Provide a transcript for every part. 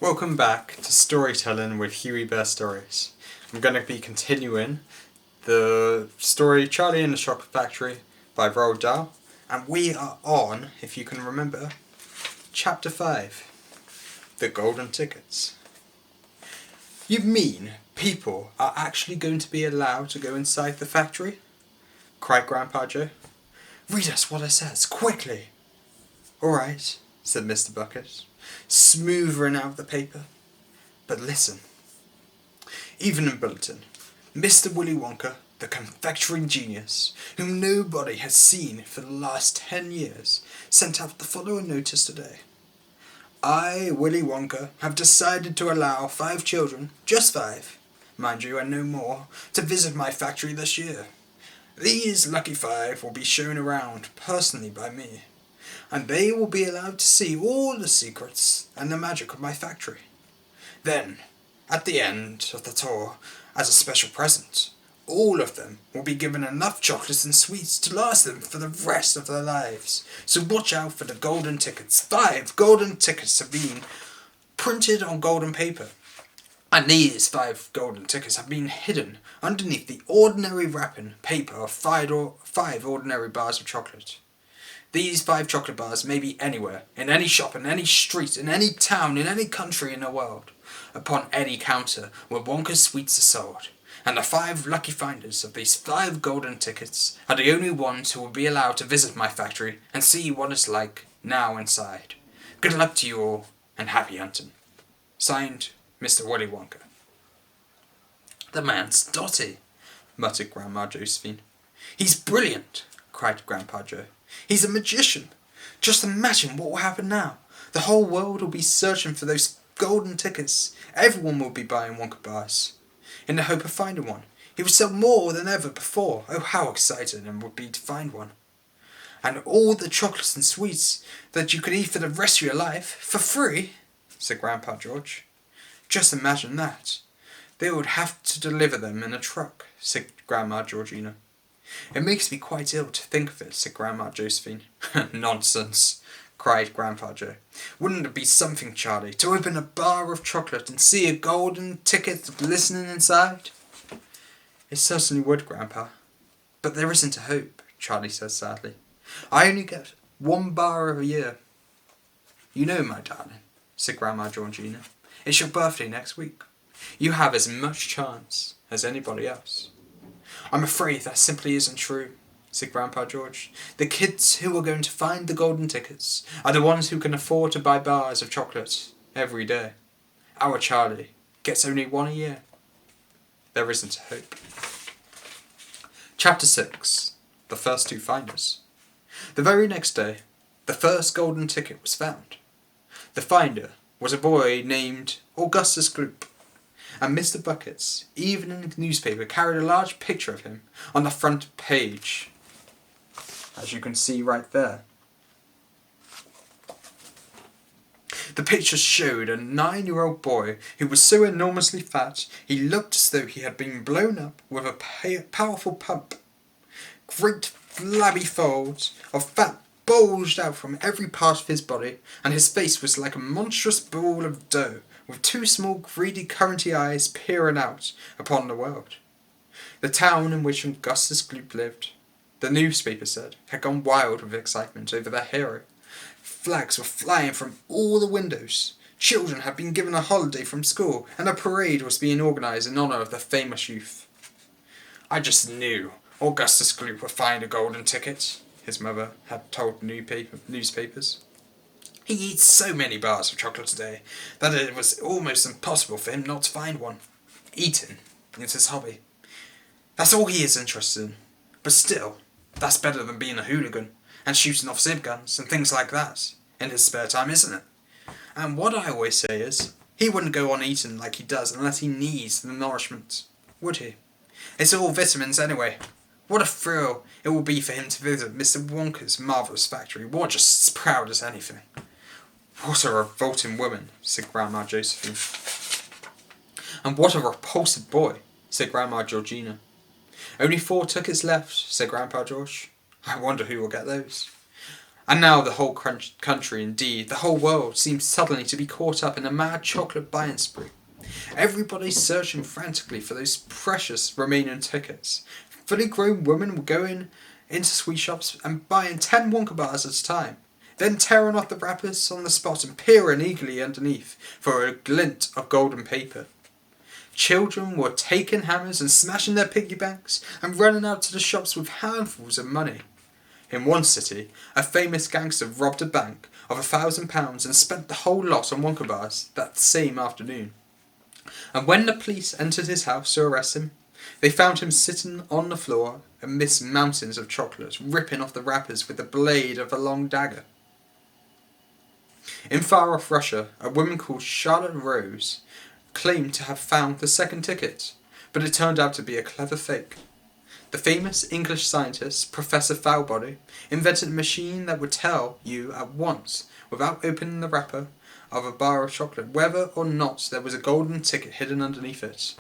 Welcome back to Storytelling with Huwey Bear Stories. I'm going to be continuing the story Charlie and the Chocolate Factory by Roald Dahl, and we are on, if you can remember, Chapter 5, The Golden Tickets. You mean people are actually going to be allowed to go inside the factory? Cried Grandpa Joe. Read us what it says, quickly! Alright, said Mr. Bucket, smoothing out the paper. But listen. Evening bulletin. Mr. Willy Wonka, the confectionery genius, whom nobody has seen for the last 10 years, sent out the following notice today. I, Willy Wonka, have decided to allow 5 children, just 5, mind you, and no more, to visit my factory this year. These lucky 5 will be shown around personally by me, and they will be allowed to see all the secrets and the magic of my factory. Then, at the end of the tour, as a special present, all of them will be given enough chocolates and sweets to last them for the rest of their lives. So watch out for the golden tickets. 5 golden tickets have been printed on golden paper. And these 5 golden tickets have been hidden underneath the ordinary wrapping paper of 5 ordinary bars of chocolate. These 5 chocolate bars may be anywhere, in any shop, in any street, in any town, in any country in the world, upon any counter where Wonka's sweets are sold. And the 5 lucky finders of these 5 golden tickets are the only ones who will be allowed to visit my factory and see what it's like now inside. Good luck to you all, and happy hunting. Signed, Mr. Willy Wonka. The man's dotty, muttered Grandma Josephine. He's brilliant, cried Grandpa Joe. He's a magician. Just imagine what will happen now. The whole world will be searching for those golden tickets. Everyone will be buying Wonka bars, in the hope of finding one. He would sell more than ever before. Oh, how excited it would be to find one. And all the chocolates and sweets that you could eat for the rest of your life, for free, said Grandpa George. Just imagine that. They would have to deliver them in a truck, said Grandma Georgina. It makes me quite ill to think of it, said Grandma Josephine. Nonsense, cried Grandpa Joe. Wouldn't it be something, Charlie, to open a bar of chocolate and see a golden ticket glistening inside? It certainly would, Grandpa. But there isn't a hope, Charlie said sadly. I only get 1 bar a year. You know, my darling, said Grandma Georgina, it's your birthday next week. You have as much chance as anybody else. I'm afraid that simply isn't true, said Grandpa George. The kids who are going to find the golden tickets are the ones who can afford to buy bars of chocolate every day. Our Charlie gets only 1 a year. There isn't a hope. Chapter 6. The First 2 Finders. The very next day, the first golden ticket was found. The finder was a boy named Augustus Gloop, and Mr. Bucket's evening newspaper carried a large picture of him on the front page, as you can see right there. The picture showed a 9-year-old boy who was so enormously fat he looked as though he had been blown up with a powerful pump. Great flabby folds of fat bulged out from every part of his body, and his face was like a monstrous ball of dough, with 2 small greedy curranty eyes peering out upon the world. The town in which Augustus Gloop lived, the newspaper said, had gone wild with excitement over their hero. Flags were flying from all the windows. Children had been given a holiday from school, and a parade was being organised in honour of the famous youth. I just knew Augustus Gloop would find a golden ticket, his mother had told newspapers. He eats so many bars of chocolate a day that it was almost impossible for him not to find one. Eating is his hobby. That's all he is interested in. But still, that's better than being a hooligan and shooting off zip guns and things like that in his spare time, isn't it? And what I always say is, he wouldn't go on eating like he does unless he needs the nourishment, would he? It's all vitamins anyway. What a thrill it will be for him to visit Mr. Wonka's marvellous factory. We're just as proud as anything. What a revolting woman, said Grandma Josephine. And what a repulsive boy, said Grandma Georgina. Only 4 tickets left, said Grandpa George. I wonder who will get those. And now the whole country, indeed, the whole world, seemed suddenly to be caught up in a mad chocolate buying spree. Everybody searching frantically for those precious remaining tickets. Fully grown women were going into sweet shops and buying 10 Wonka bars at a time, then tearing off the wrappers on the spot and peering eagerly underneath for a glint of golden paper. Children were taking hammers and smashing their piggy banks and running out to the shops with handfuls of money. In one city, a famous gangster robbed a bank of £1,000 and spent the whole lot on Wonka bars that same afternoon. And when the police entered his house to arrest him, they found him sitting on the floor amidst mountains of chocolates, ripping off the wrappers with the blade of a long dagger. In far-off Russia, a woman called Charlotte Rose claimed to have found the second ticket, but it turned out to be a clever fake. The famous English scientist, Professor Foulbody, invented a machine that would tell you at once, without opening the wrapper of a bar of chocolate, whether or not there was a golden ticket hidden underneath it.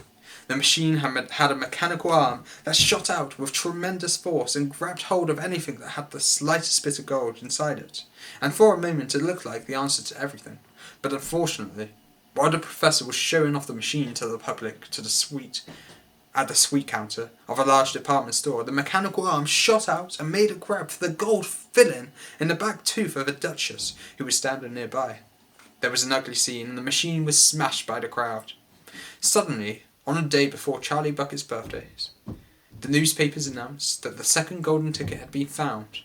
The machine had a mechanical arm that shot out with tremendous force and grabbed hold of anything that had the slightest bit of gold inside it, and for a moment it looked like the answer to everything. But unfortunately, while the professor was showing off the machine to the public at the sweet counter of a large department store, the mechanical arm shot out and made a grab for the gold filling in the back tooth of a duchess who was standing nearby. There was an ugly scene, and the machine was smashed by the crowd. Suddenly, on a day before Charlie Bucket's birthday, the newspapers announced that the second golden ticket had been found.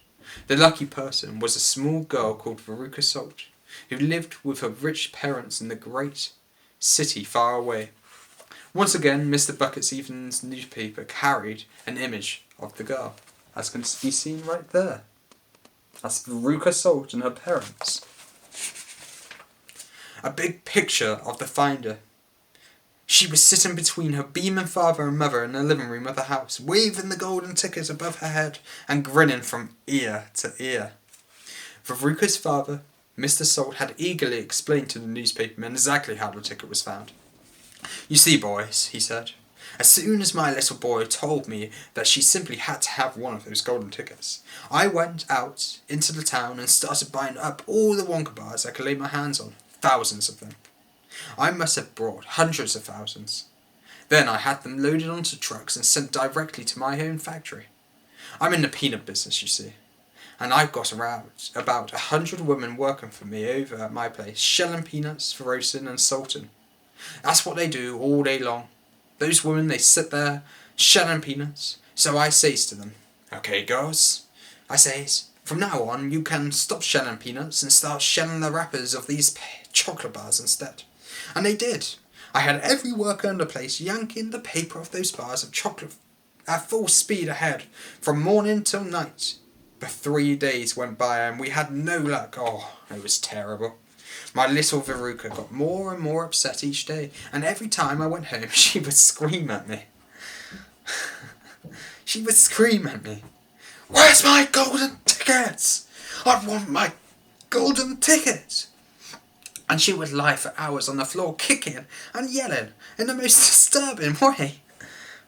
The lucky person was a small girl called Veruca Salt, who lived with her rich parents in the great city far away. Once again, Mr. Bucket's evening newspaper carried an image of the girl, as can be seen right there. That's Veruca Salt and her parents. A big picture of the finder. She was sitting between her beaming father and mother in the living room of the house, waving the golden ticket above her head and grinning from ear to ear. Veruca's father, Mr. Salt, had eagerly explained to the newspapermen exactly how the ticket was found. "You see, boys," he said, "as soon as my little boy told me that she simply had to have one of those golden tickets, I went out into the town and started buying up all the Wonka bars I could lay my hands on, thousands of them. I must have brought hundreds of thousands. Then I had them loaded onto trucks and sent directly to my own factory. I'm in the peanut business, you see, and I've got around about 100 women working for me over at my place, shelling peanuts for roasting and salting. That's what they do all day long. Those women, they sit there shelling peanuts. So I says to them, 'Okay, girls,' I says, 'from now on you can stop shelling peanuts and start shelling the wrappers of these chocolate bars instead.' And they did. I had every worker in the place yanking the paper off those bars of chocolate at full speed ahead, from morning till night. But 3 days went by and we had no luck. Oh, it was terrible. My little Veruca got more and more upset each day, and every time I went home she would scream at me. She would scream at me, 'Where's my golden tickets? I want my golden tickets!' And she would lie for hours on the floor kicking and yelling in the most disturbing way.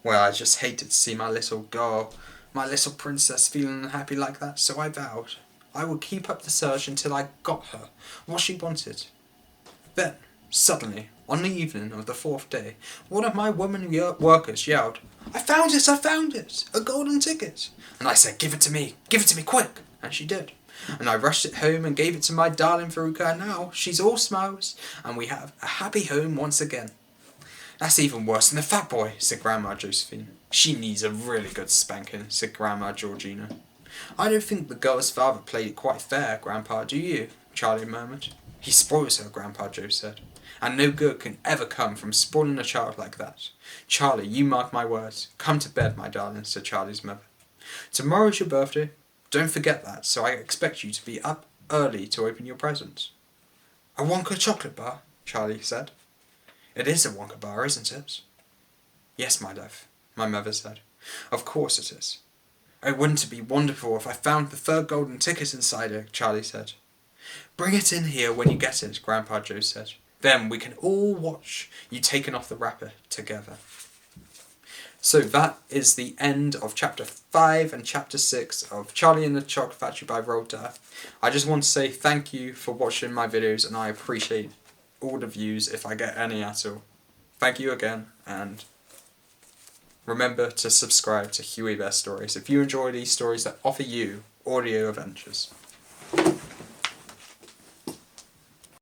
Well, I just hated to see my little girl, my little princess, feeling unhappy like that, so I vowed I would keep up the search until I got her what she wanted. Then, suddenly, on the evening of the 4th day, one of my women workers yelled, 'I found it! I found it! A golden ticket!' And I said, 'Give it to me! Give it to me, quick!' And she did. And I rushed it home and gave it to my darling Veruca, and now she's all smiles, and we have a happy home once again." "That's even worse than the fat boy," said Grandma Josephine. "She needs a really good spanking," said Grandma Georgina. "I don't think the girl's father played it quite fair, Grandpa, do you?" Charlie murmured. "He spoils her," Grandpa Joe said. "And no good can ever come from spoiling a child like that. Charlie, you mark my words. Come to bed, my darling," said Charlie's mother. "Tomorrow's your birthday. Don't forget that, so I expect you to be up early to open your presents." "A Wonka chocolate bar?" Charlie said. "It is a Wonka bar, isn't it?" "Yes, my love," my mother said. "Of course it is." "Oh, wouldn't it be wonderful if I found the third golden ticket inside it?" Charlie said. "Bring it in here when you get it," Grandpa Joe said. "Then we can all watch you taking off the wrapper together." So that is the end of chapter 5 and chapter 6 of Charlie and the Chocolate Factory by Roald Dahl. I just want to say thank you for watching my videos, and I appreciate all the views if I get any at all. Thank you again, and remember to subscribe to Huwey Best Stories if you enjoy these stories that offer you audio adventures.